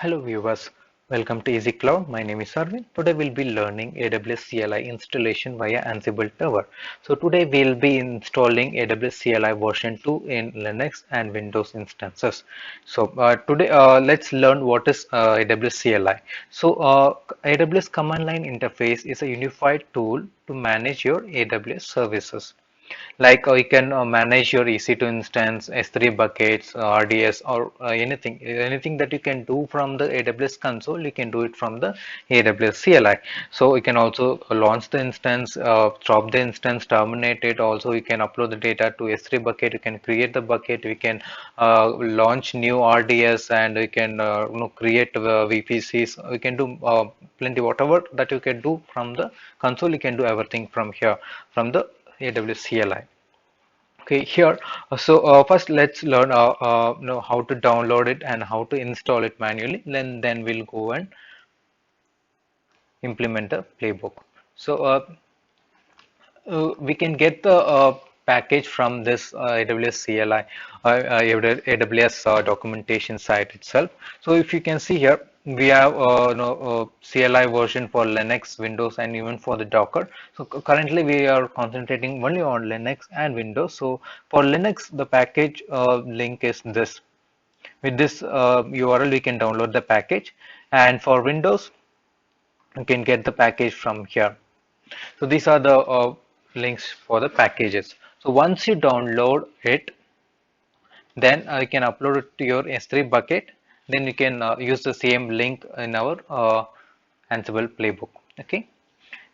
Hello viewers, welcome to Easy Cloud. My name is Arvind. Today we'll be learning AWS installation via Ansible Tower. So today we'll be installing AWS version 2 in Linux and Windows instances. So today let's learn what is AWS So AWS command line interface is a unified tool to manage your AWS services. Like you can manage your EC2 instance, S3 buckets, RDS, or anything that you can do from the AWS console, you can do it from the AWS CLI. So you can also launch the instance, stop the instance, terminate it. Also, you can upload the data to S3 bucket. You can create the bucket. We can launch new RDS, and we can create VPCs. We can do plenty whatever that you can do from the console. You can do everything from here from the AWS CLI. Okay, here, first let's learn how to download it and how to install it manually. Then we'll go and implement the playbook. So we can get the package from this AWS CLI, AWS documentation site itself. So if you can see here, we have CLI version for Linux, Windows, and even for the Docker. So currently we are concentrating only on Linux and Windows. So for Linux, the package link is this. With this URL, we can download the package, and for Windows, you can get the package from here. So these are the links for the packages. So once you download it, then you can upload it to your S3 bucket. Then you can use the same link in our Ansible playbook. Okay.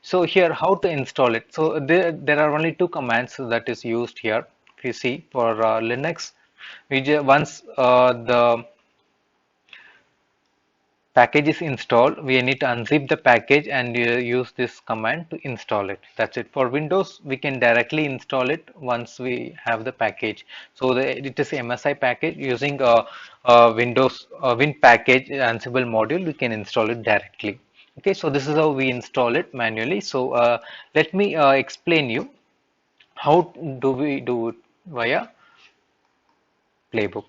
So here, how to install it? So there are only two commands that is used here. If you see for Linux, once the package is installed, we need to unzip the package and use this command to install it. That's it. For Windows, we can directly install it once we have the package. So it is MSI package using Windows Win package Ansible module. We can install it directly. Okay, so this is how we install it manually. So let me explain you how do we do it via playbook.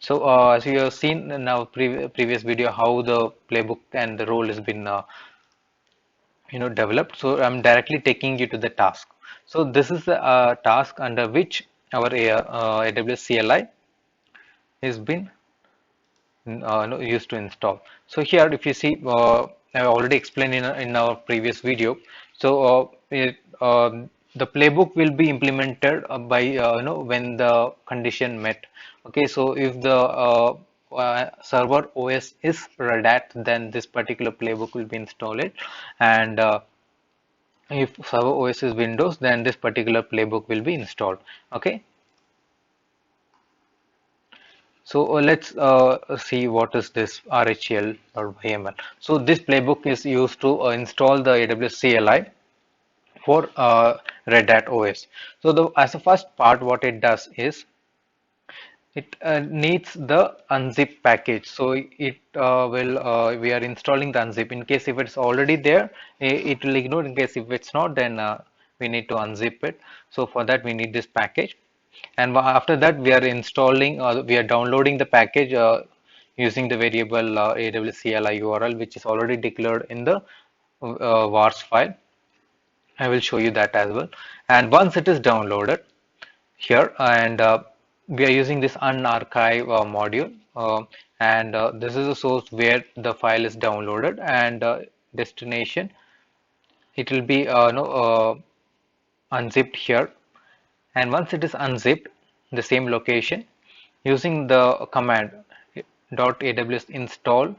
So as you have seen in our previous video, how the playbook and the role has been developed. So I'm directly taking you to the task. So this is the task under which our AWS CLI has been used to install. So here, if you see, I already explained in our previous video. So the playbook will be implemented by when the condition met. Okay, so if the server OS is Red Hat, then this particular playbook will be installed, and if server OS is Windows, then this particular playbook will be installed. Okay. So let's see what is this RHEL or YML. So this playbook is used to install the AWS CLI for Red Hat OS. So as a first part, what it does is it needs the unzip package. So it we are installing the unzip. In case if it's already there, it will ignore. In case if it's not, then we need to unzip it. So for that, we need this package. And after that, we are installing, we are downloading the package using the variable AWSCLI URL, which is already declared in the vars file. I will show you that as well. And once it is downloaded here, and we are using this unarchive module, and this is the source where the file is downloaded, and destination, it will be unzipped here. And once it is unzipped, the same location, using the command .aws install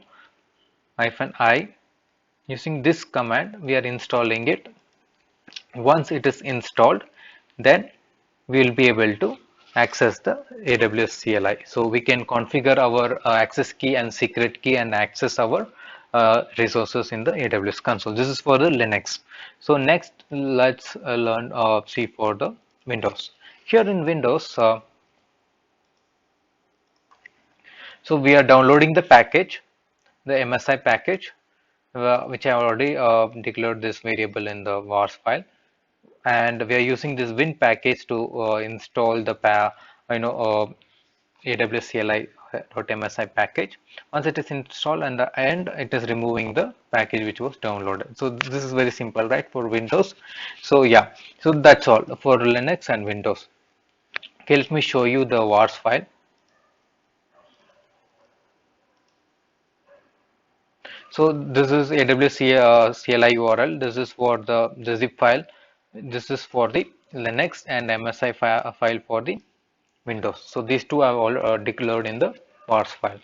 -i, using this command, we are installing it. Once it is installed, then we will be able to access the AWS CLI. So we can configure our access key and secret key and access our resources in the AWS console. This is for the Linux. So next, let's learn see for the Windows. Here in Windows, so we are downloading the package, the MSI package, which I already declared this variable in the vars file, and we are using this Win package to install the AWS CLI .msi package. Once it is installed, and the end it is removing the package which was downloaded. So this is very simple, right, for Windows. So yeah, so that's all for Linux and Windows. Okay, let me show you the wars file. So this is AWS CLI URL. This is for the zip file. This is for the Linux, and MSI file for the Windows. So these two are all declared in the wars file.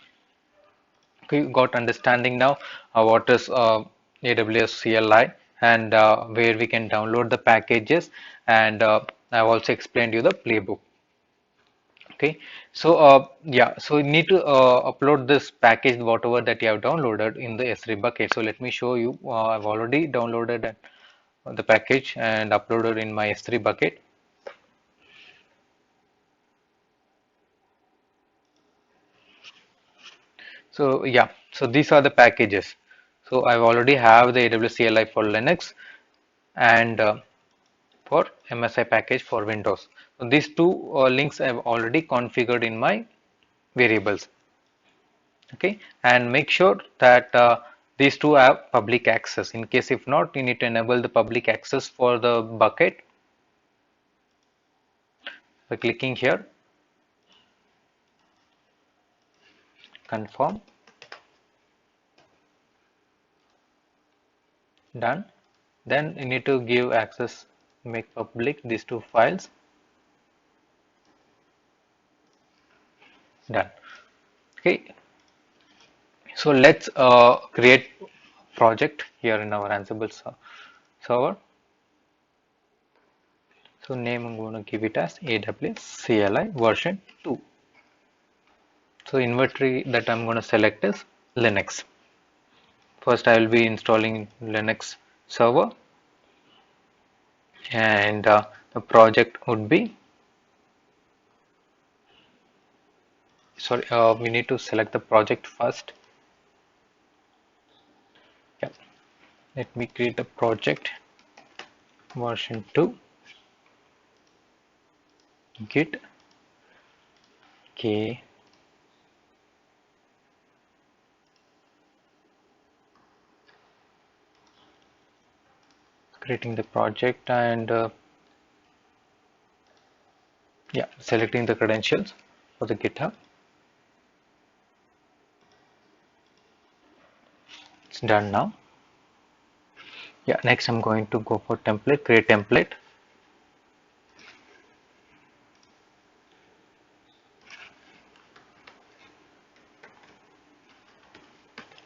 Okay, you got understanding now what is AWS CLI, and where we can download the packages, and I've also explained you the playbook. Okay, so yeah, so you need to upload this package whatever that you have downloaded in the S3 bucket. So let me show you. I've already downloaded the package and uploaded in my S3 bucket. So yeah, so these are the packages. So I've already have the AWS CLI for Linux, and for MSI package for Windows. So these two links I've already configured in my variables. Okay, and make sure that these two have public access. In case if not, you need to enable the public access for the bucket by clicking here, confirm, done. Then you need to give access, make public these two files, done. Okay, so let's create project here in our Ansible server. So name I'm going to give it as AWSCLI version 2. So inventory that I'm going to select is Linux. First I will be installing Linux server, and the project would be, sorry, we need to select the project first. Yeah, let me create a project version 2 git. Okay, creating the project, and yeah, selecting the credentials for the GitHub. It's done now. Yeah, next I'm going to go for template, create template.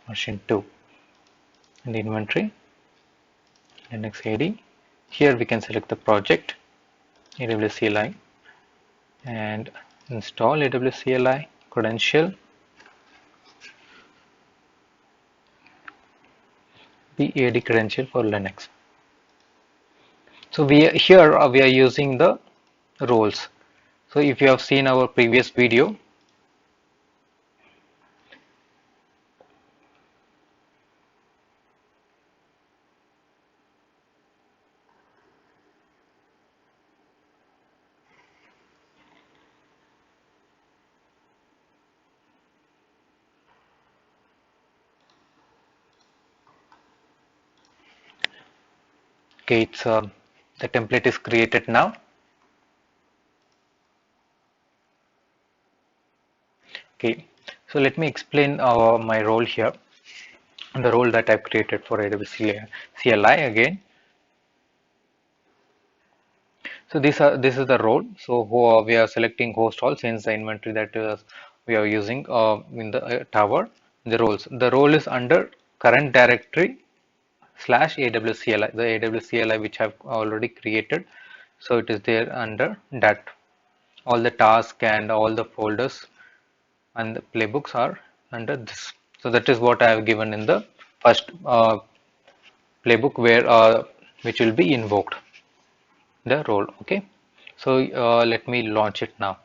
Version 2 and inventory, Linux AD. Here we can select the project AWSCLI and install AWSCLI credential BAD credential for Linux. So we are using the roles. So if you have seen our previous video, okay, it's the template is created now. Okay, so let me explain my role here, the role that I've created for AWS CLI again. So this is the role. So we are selecting host all, since the inventory that we are using in the tower. The roles. The role is under current directory slash AWSCLI, the AWSCLI which I've already created. So it is there under that. All the tasks and all the folders and the playbooks are under this. So that is what I have given in the first playbook, where which will be invoked the role. Okay, so let me launch it now.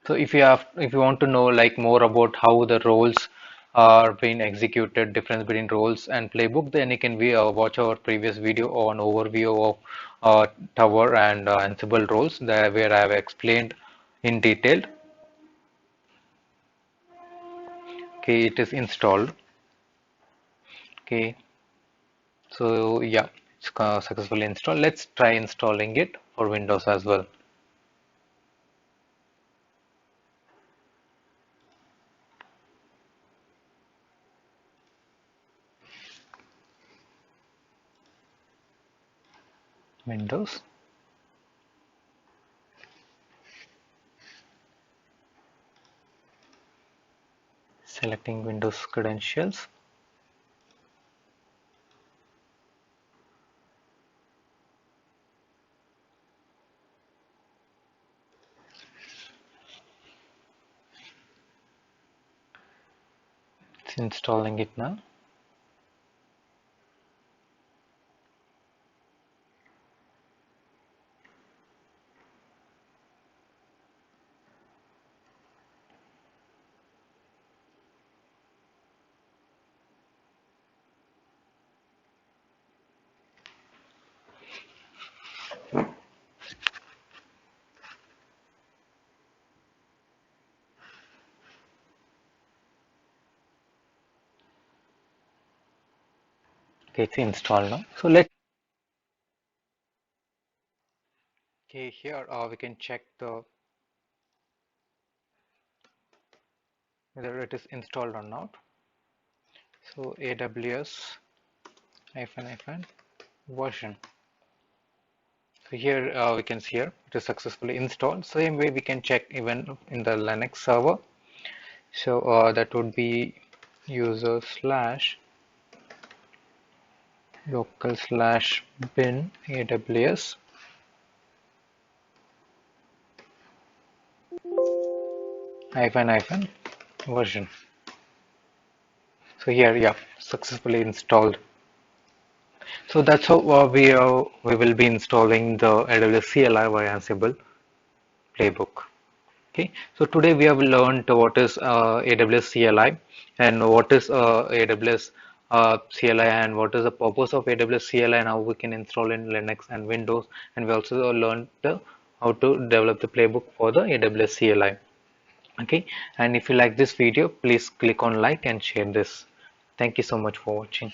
So if you want to know like more about how the roles are being executed, difference between roles and playbook, then you can watch our previous video on overview of Tower and Ansible roles, there where I have explained in detail. Okay, it is installed. Okay, so yeah, it's successfully installed. Let's try installing it for Windows as well. Windows. Selecting Windows credentials. It's installing it now. Okay, it's installed now. So let's okay here we can check the whether it is installed or not. So AWS hyphen version. So here we can see here it is successfully installed. Same way we can check even in the Linux server. So that would be user slash local slash bin AWS hyphen version. So here, yeah, successfully installed. So that's how we will be installing the AWSCLI via Ansible playbook. Okay, so today we have learned what is AWSCLI and what is AWS CLI and what is the purpose of AWSCLI and how we can install in Linux and Windows, and we also learned how to develop the playbook for the AWSCLI. Okay, and if you like this video, please click on like and share this. Thank you so much for watching.